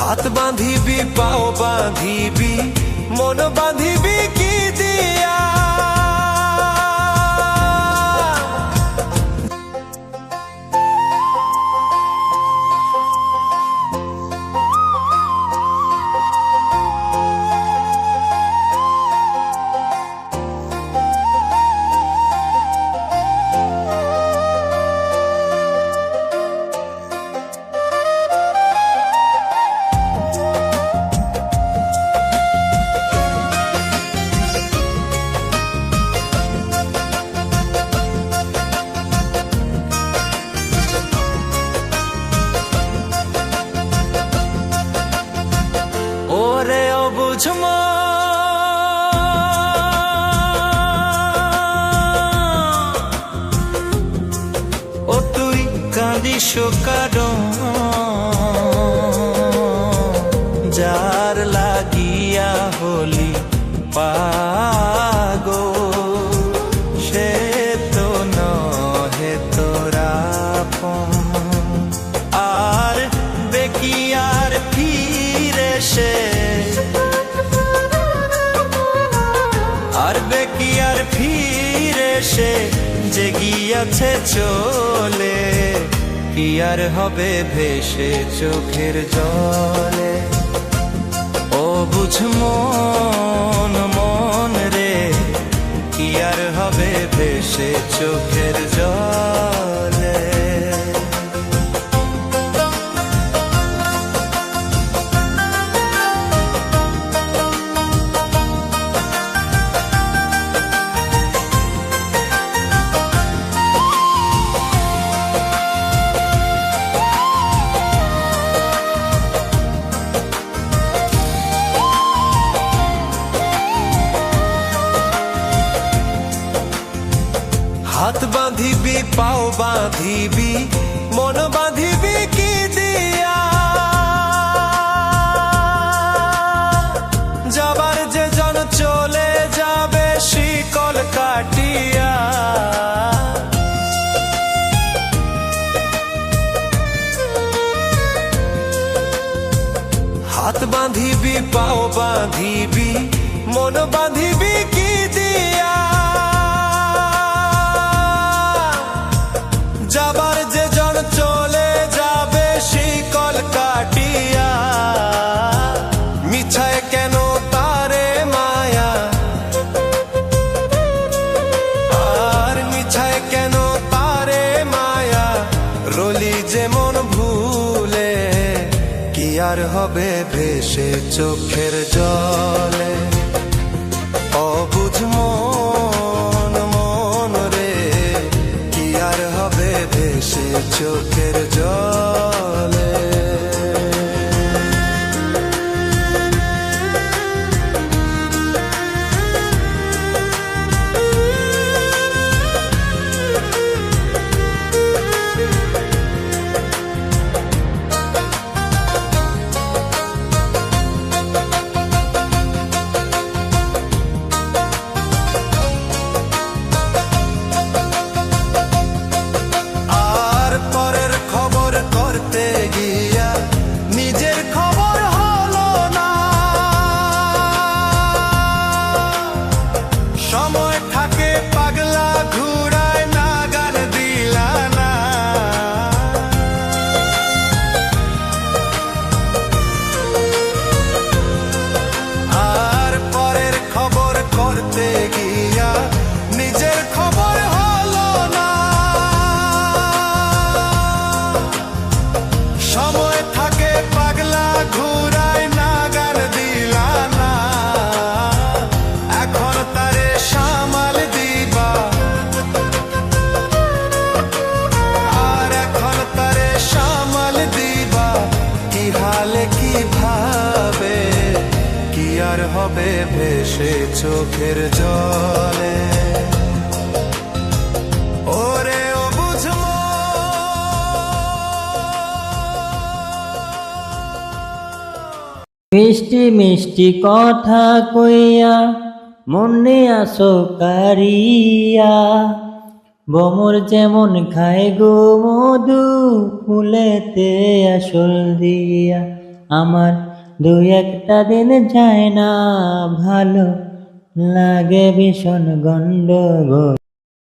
হাত বাঁধিবি পাও বাঁধিবি মন বাঁধিবি কি দিয়া ওরে অবুঝ ও তুই কাঁদিস কারণ যার লাগিয়া হলি পাগল সে তো নহে তোরা আর বেকিয়ার ফিরে সে আর বেকিয়ার ফিরে সে যে গিয়াছে চলে কি আর হবে ভেসে চোখের জলে ও বুঝ মন মন রে কি আর হবে ভেসে চোখের জলে হাত বাঁধিবি পাও বাঁধিবি মন বাঁধিবি কি দিয়া যাবার যে জন চলে যাবে শিকল কাটিয়া হাত বাঁধিবি পাও বাঁধিবি মন বাঁধিবি কি দিয়া যাবার যে জন চলে যাবে শিকল কাটিয়া মিছায় কেন তারে মায়া আর মিছায় কেন তারে মায়া রলি যেমন ভুলে কি আর হবে ভেসে চোখের জলে অবুঝ মন মন রে কি আর হবে ভেসে চোখের জলে হবে ভেসে চোখের জলে ওরে ও বুঝমো মিষ্টি মিষ্টি কথা কইয়া মনে আসো কারিয়া বমর যেমন খায় গো মধু ফুলেতে আসল দিয়া আমার দুই একটা দিন যায় না ভালো লাগে ভীষণ গন্ডগোল